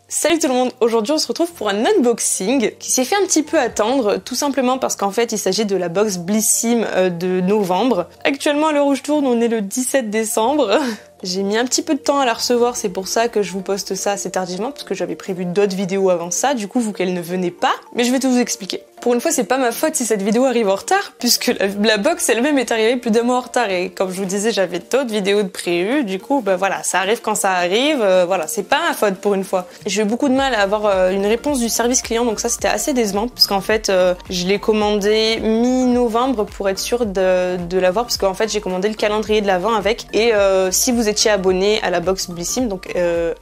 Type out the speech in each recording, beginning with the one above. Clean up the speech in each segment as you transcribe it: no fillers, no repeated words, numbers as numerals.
Salut tout le monde, aujourd'hui on se retrouve pour un unboxing qui s'est fait un petit peu attendre, tout simplement parce qu'en fait il s'agit de la box Blissim de novembre. Actuellement à l'heure où je tourne on est le 17 décembre. J'ai mis un petit peu de temps à la recevoir, c'est pour ça que je vous poste ça assez tardivement, parce que j'avais prévu d'autres vidéos avant ça, du coup vu qu'elle ne venait pas, mais je vais tout vous expliquer. Pour une fois c'est pas ma faute si cette vidéo arrive en retard, puisque la box elle-même est arrivée plus d'un mois en retard, et comme je vous disais j'avais d'autres vidéos de prévues, du coup bah voilà, ça arrive quand ça arrive, voilà, c'est pas ma faute pour une fois. J'ai eu beaucoup de mal à avoir une réponse du service client, donc ça c'était assez décevant, parce qu'en fait je l'ai commandé mi-novembre pour être sûre de l'avoir, parce qu'en fait j'ai commandé le calendrier de l'Avent avec, et si vous étiez abonné à la box Blissim, donc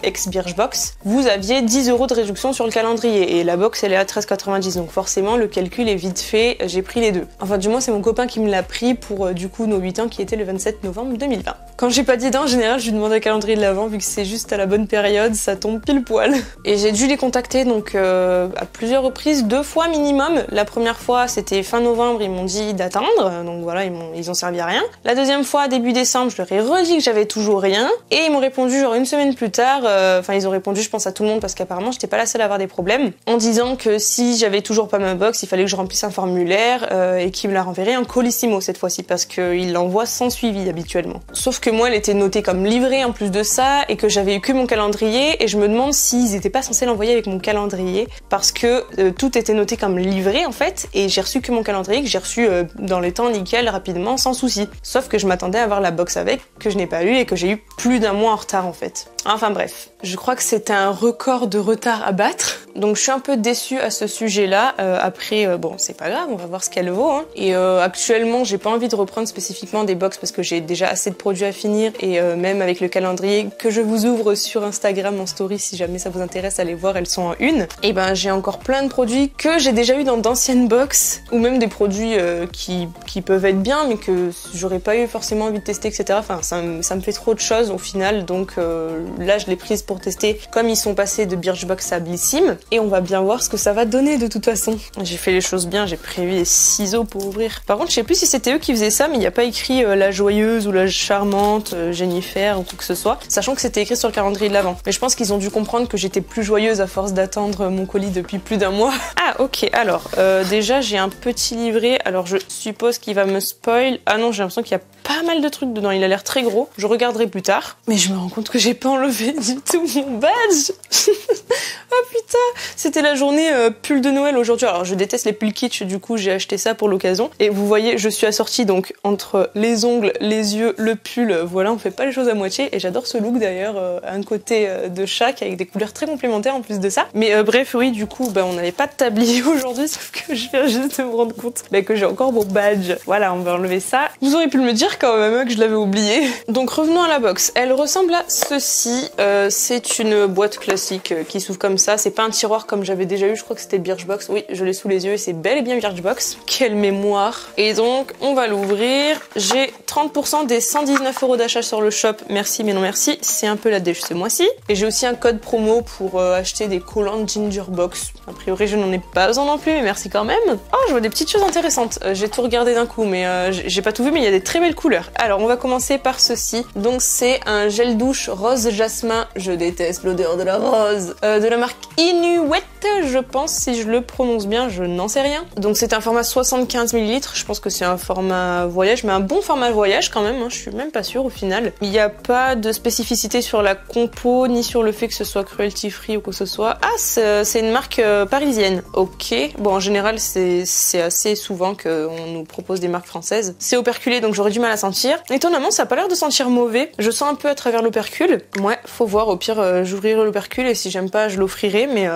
ex-Birchbox, vous aviez 10 € de réduction sur le calendrier, et la box elle est à 13,90, donc forcément le calcul est vite fait, j'ai pris les deux. Enfin du moins c'est mon copain qui me l'a pris pour du coup nos 8 ans qui était le 27 novembre 2020. Quand j'ai pas d'idée en général je lui demande un calendrier de l'Avent, vu que c'est juste à la bonne période, ça tombe pile poil. Et j'ai dû les contacter donc à plusieurs reprises, 2 fois minimum. La première fois c'était fin novembre, ils m'ont dit d'attendre, donc voilà ils ont servi à rien. La deuxième fois début décembre, je leur ai redit que j'avais toujours rien, et ils m'ont répondu genre une semaine plus tard, enfin ils ont répondu je pense à tout le monde parce qu'apparemment j'étais pas la seule à avoir des problèmes, en disant que si j'avais toujours pas ma box, il fallait que je remplisse un formulaire et qu'ils me la renverraient en colissimo cette fois-ci, parce qu'ils l'envoient sans suivi habituellement. Sauf que moi elle était notée comme livrée en plus de ça, et que j'avais eu que mon calendrier, et je me demande s'ils étaient pas censés l'envoyer avec mon calendrier, parce que tout était noté comme livré en fait, et j'ai reçu que mon calendrier, que j'ai reçu dans les temps nickel, rapidement, sans souci. Sauf que je m'attendais à avoir la box avec, que je n'ai pas eu, et que j'ai eu plus d'un mois en retard en fait. Enfin bref, je crois que c'était un record de retard à battre, donc je suis un peu déçue à ce sujet-là. Après, bon, c'est pas grave, on va voir ce qu'elle vaut, hein. Et actuellement, j'ai pas envie de reprendre spécifiquement des box parce que j'ai déjà assez de produits à finir, et même avec le calendrier que je vous ouvre sur Instagram en story, si jamais ça vous intéresse, allez voir, elles sont en une. Et ben, j'ai encore plein de produits que j'ai déjà eu dans d'anciennes box, ou même des produits qui peuvent être bien, mais que j'aurais pas eu forcément envie de tester, etc. Enfin, ça me fait trop de choses au final, donc là, je l'ai prise pour tester, comme ils sont passés de Birchbox à Blissim, et on va bien voir ce que ça va donner de toute façon. J'ai fait les choses bien, j'ai prévu des ciseaux pour ouvrir. Par contre, je sais plus si c'était eux qui faisaient ça, mais il n'y a pas écrit la joyeuse ou la charmante, Jennifer ou quoi que ce soit, sachant que c'était écrit sur le calendrier de l'Avent. Mais je pense qu'ils ont dû comprendre que j'étais plus joyeuse à force d'attendre mon colis depuis plus d'un mois. Ah ok, alors déjà j'ai un petit livret, alors je suppose qu'il va me spoil. Ah non, j'ai l'impression qu'il y a pas mal de trucs dedans, il a l'air très gros, je regarderai plus tard. Mais je me rends compte que j'ai pas enlevé du tout mon badge. Oh putain, c'était la journée pull de Noël aujourd'hui. Alors je déteste les pulls kitsch, du coup j'ai acheté ça pour l'occasion. Et vous voyez, je suis assortie donc entre les ongles, les yeux, le pull, voilà, on fait pas les choses à moitié. Et j'adore ce look d'ailleurs, un côté de chaque avec des couleurs très complémentaires en plus de ça. Mais bref, oui, du coup, on n'avait pas de tablier aujourd'hui, sauf que je viens juste de me rendre compte que j'ai encore mon badge. Voilà, on va enlever ça. Vous auriez pu me le dire quand même, hein, que je l'avais oublié. Donc revenons à la box. Elle ressemble à ceci. C'est une boîte classique qui s'ouvre comme ça. C'est pas un tiroir comme j'avais déjà eu, je crois que c'était Birchbox. Oui, je l'ai sous les yeux et c'est bel et bien Birchbox. Quelle mémoire. Et donc, on va l'ouvrir. J'ai 30% des 119 € d'achat sur le shop. Merci, mais non merci. C'est un peu la dèche ce mois-ci. Et j'ai aussi un code promo pour acheter des collants de Gingerbox. A priori, je n'en ai pas besoin non plus, mais merci quand même. Oh, je vois des petites choses intéressantes. J'ai tout regardé d'un coup, mais j'ai pas tout vu, mais il y a des très belles couleurs. Alors, on va commencer par ceci. Donc, c'est un gel douche rose jasmin. Je déteste l'odeur de la rose. De la marque Inuit, je pense, si je le prononce bien, je n'en sais rien. Donc, c'est un format 75 ml. Je pense que c'est un format voyage, mais un bon format voyage quand même, hein. Je suis même pas sûre au final. Il n'y a pas de spécificité sur la compo, ni sur le fait que ce soit cruelty free ou quoi que ce soit. Ah, c'est une marque parisienne. Ok. Bon, en général, c'est assez souvent qu'on nous propose des marques françaises. C'est operculé, donc j'aurais du mal à sentir. Étonnamment, ça a pas l'air de sentir mauvais. Je sens un peu à travers l'opercule. Ouais, faut voir. Au pire, j'ouvrirai l'opercule et si j'aime pas, je l'offrirai, mais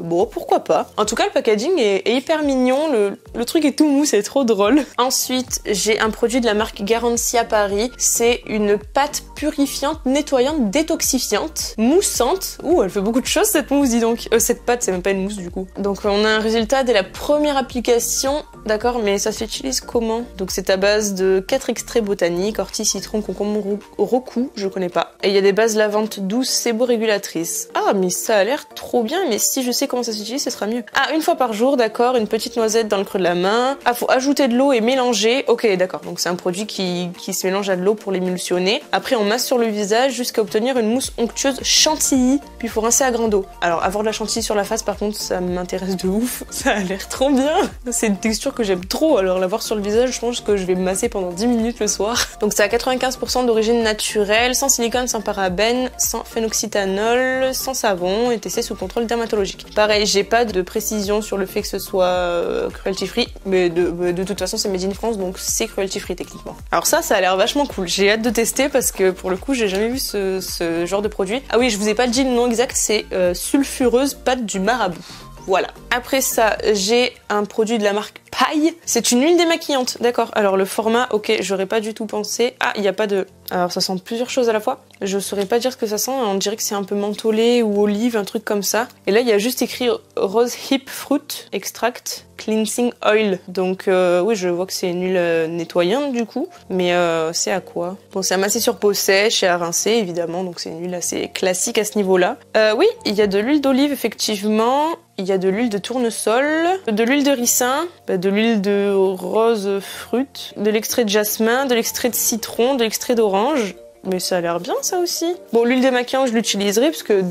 bon, pourquoi pas. En tout cas, le packaging est hyper mignon. Le truc est tout mou, c'est trop drôle. Ensuite, j'ai un produit de la marque Garancia Paris. C'est une pâte purifiante, nettoyante, détoxifiante, moussante. Ouh, elle fait beaucoup de choses cette mousse, dis donc. Cette pâte, c'est même pas une mousse du coup. Donc on a un résultat dès la première application d'accord, mais ça s'utilise comment? Donc c'est à base de 4 extraits botaniques, ortie, citron, concombre, roku, je connais pas. Et il y a des bases lavande douce, séborégulatrice. Ah, mais ça a l'air trop bien, mais si je sais comment ça s'utilise, ce sera mieux. Ah, une fois par jour, d'accord, une petite noisette dans le creux de la main. Ah, faut ajouter de l'eau et mélanger. Ok, d'accord, donc c'est un produit qui se mélange à de l'eau pour l'émulsionner. Après, on masse sur le visage jusqu'à obtenir une mousse onctueuse chantilly, puis il faut rincer à grande eau. Alors, avoir de la chantilly sur la face, par contre, ça m'intéresse de ouf. Ça a l'air trop bien. C'est une texture que j'aime trop, alors l'avoir sur le visage, je pense que je vais me masser pendant 10 minutes le soir. Donc c'est à 95% d'origine naturelle, sans silicone, sans parabènes, sans phénoxyéthanol, sans savon et testé sous contrôle dermatologique. Pareil, j'ai pas de précision sur le fait que ce soit cruelty free, mais de toute façon c'est made in France, donc c'est cruelty free techniquement. Alors ça a l'air vachement cool. J'ai hâte de tester parce que pour le coup j'ai jamais vu ce genre de produit. Ah oui, je vous ai pas dit le nom exact, c'est sulfureuse pâte du marabout. Voilà. Après ça, j'ai un produit de la marque Paille. C'est une huile démaquillante, d'accord. Alors le format, ok, j'aurais pas du tout pensé. Ah, il n'y a pas de... Alors ça sent plusieurs choses à la fois. Je saurais pas dire ce que ça sent, on dirait que c'est un peu mentholé ou olive, un truc comme ça. Et là, il y a juste écrit Rose Hip Fruit Extract Cleansing Oil. Donc oui, je vois que c'est une huile nettoyante du coup. Mais c'est à quoi? Bon, c'est à masser sur peau sèche et à rincer, évidemment. Donc c'est une huile assez classique à ce niveau-là. Oui, il y a de l'huile d'olive, effectivement. Il y a de l'huile de tournesol, de l'huile de ricin, de l'huile de rose fruit, de l'extrait de jasmin, de l'extrait de citron, de l'extrait d'orange. Mais ça a l'air bien ça aussi. Bon, l'huile démaquillante je l'utiliserai parce que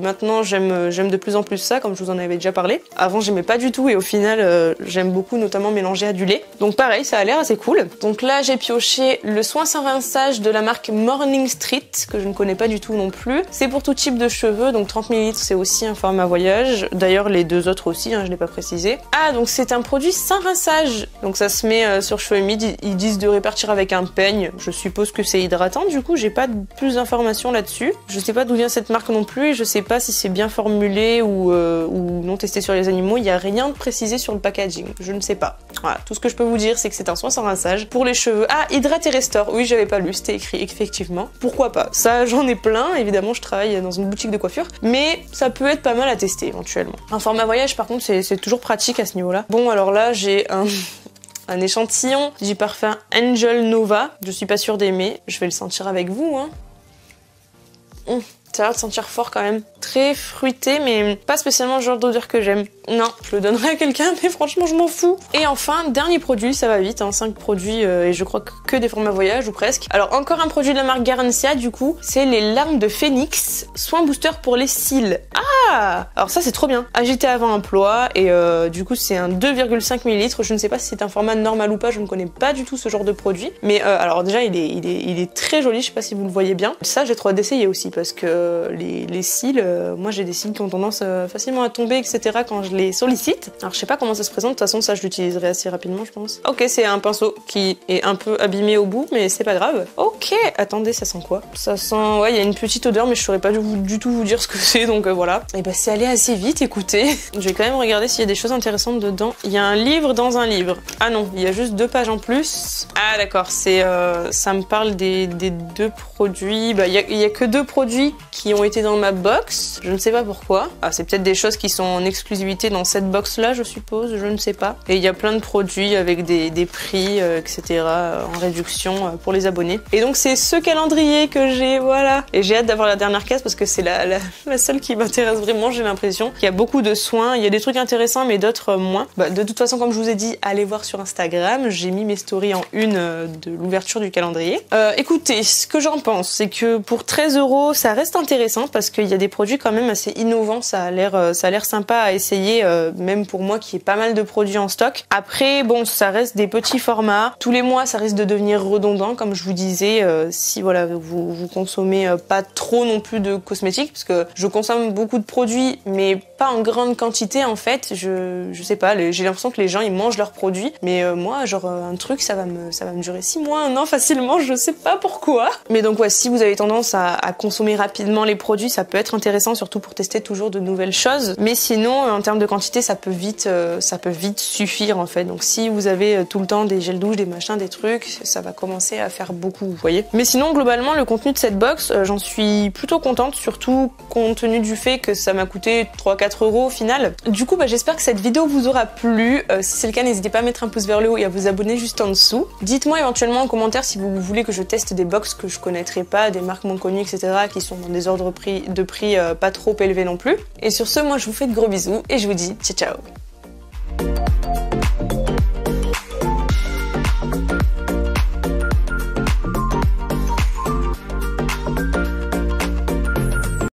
maintenant j'aime de plus en plus ça, comme je vous en avais déjà parlé. Avant j'aimais pas du tout et au final j'aime beaucoup, notamment mélanger à du lait. Donc pareil, ça a l'air assez cool. Donc là j'ai pioché le soin sans rinçage de la marque Morning Street, que je ne connais pas du tout non plus. C'est pour tout type de cheveux, donc 30 ml c'est aussi un format voyage. D'ailleurs les deux autres aussi, hein, je l'ai pas précisé. Ah, donc c'est un produit sans rinçage. Donc ça se met sur cheveux humides, ils disent de répartir avec un peigne. Je suppose que c'est hydratant du coup. J'ai pas plus d'informations là-dessus. Je sais pas d'où vient cette marque non plus et je sais pas si c'est bien formulé ou non testé sur les animaux. Il y a rien de précisé sur le packaging. Je ne sais pas. Voilà, tout ce que je peux vous dire, c'est que c'est un soin sans rinçage pour les cheveux. Ah, hydrate et restaure. Oui, j'avais pas lu, c'était écrit effectivement. Pourquoi pas? Ça, j'en ai plein. Évidemment, je travaille dans une boutique de coiffure, mais ça peut être pas mal à tester éventuellement. Un format voyage, par contre, c'est toujours pratique à ce niveau-là. Bon, alors là, j'ai un échantillon du parfum Angel Nova. Je suis pas sûre d'aimer. Je vais le sentir avec vous, hein. Ça a l'air de sentir fort quand même. Très fruité, mais pas spécialement le genre d'odeur que j'aime. Non, je le donnerai à quelqu'un, mais franchement, je m'en fous. Et enfin, dernier produit, ça va vite, hein, 5 produits, et je crois que des formats voyage, ou presque. Alors, encore un produit de la marque Garancia, du coup, c'est les larmes de phénix, soin booster pour les cils. Ah! Alors ça, c'est trop bien. Agité avant emploi, et du coup, c'est un 2,5 ml. Je ne sais pas si c'est un format normal ou pas, je ne connais pas du tout ce genre de produit. Mais alors déjà, il est très joli, je sais pas si vous le voyez bien. Ça, j'ai trop hâte d'essayer aussi, parce que les cils, moi j'ai des cils qui ont tendance facilement à tomber, etc. quand je les sollicite. Alors je sais pas comment ça se présente, de toute façon ça je l'utiliserai assez rapidement je pense. Ok, c'est un pinceau qui est un peu abîmé au bout, mais c'est pas grave. Ok, attendez, ça sent quoi? Ça sent, ouais, il y a une petite odeur, mais je saurais pas du tout vous dire ce que c'est, donc voilà. Et bah c'est allé assez vite, écoutez. Je vais quand même regarder s'il y a des choses intéressantes dedans. Il y a un livre dans un livre. Ah non, il y a juste 2 pages en plus. Ah d'accord, c'est ça me parle des 2 produits. Bah il y a que 2 produits qui ont été dans ma box. Je ne sais pas pourquoi. Ah, c'est peut-être des choses qui sont en exclusivité dans cette box là, je suppose, je ne sais pas. Et il y a plein de produits avec des prix, etc. en réduction pour les abonnés. Et donc c'est ce calendrier que j'ai, voilà. Et j'ai hâte d'avoir la dernière case parce que c'est la seule qui m'intéresse vraiment, j'ai l'impression. Il y a beaucoup de soins, il y a des trucs intéressants mais d'autres moins. Bah, de toute façon, comme je vous ai dit, allez voir sur Instagram, j'ai mis mes stories en une de l'ouverture du calendrier. Écoutez, ce que j'en pense, c'est que pour 13 €, ça reste intéressant parce qu'il y a des produits quand même assez innovants, ça a l'air sympa à essayer, même pour moi qui ai pas mal de produits en stock. Après, bon, ça reste des petits formats. Tous les mois, ça risque de devenir redondant, comme je vous disais, si voilà, vous consommez pas trop non plus de cosmétiques, parce que je consomme beaucoup de produits, mais pas en grande quantité en fait. Je sais pas, j'ai l'impression que les gens ils mangent leurs produits, mais moi, genre un truc, ça va me durer 6 mois, 1 an facilement, je sais pas pourquoi. Mais donc ouais, si vous avez tendance à consommer rapidement les produits, ça peut être intéressant intéressant, surtout pour tester toujours de nouvelles choses. Mais sinon, en termes de quantité, ça peut vite suffire en fait. Donc si vous avez tout le temps des gels douche, des machins, des trucs, ça va commencer à faire beaucoup, vous voyez. Mais sinon, globalement, le contenu de cette box, j'en suis plutôt contente, surtout compte tenu du fait que ça m'a coûté 3-4 € au final. Du coup, j'espère que cette vidéo vous aura plu. Si c'est le cas, n'hésitez pas à mettre un pouce vers le haut et à vous abonner juste en dessous. Dites-moi éventuellement en commentaire si vous voulez que je teste des box que je connaîtrais pas, des marques moins connues, etc., qui sont dans des ordres de prix pas trop élevés non plus. Et sur ce, moi je vous fais de gros bisous et je vous dis ciao ciao.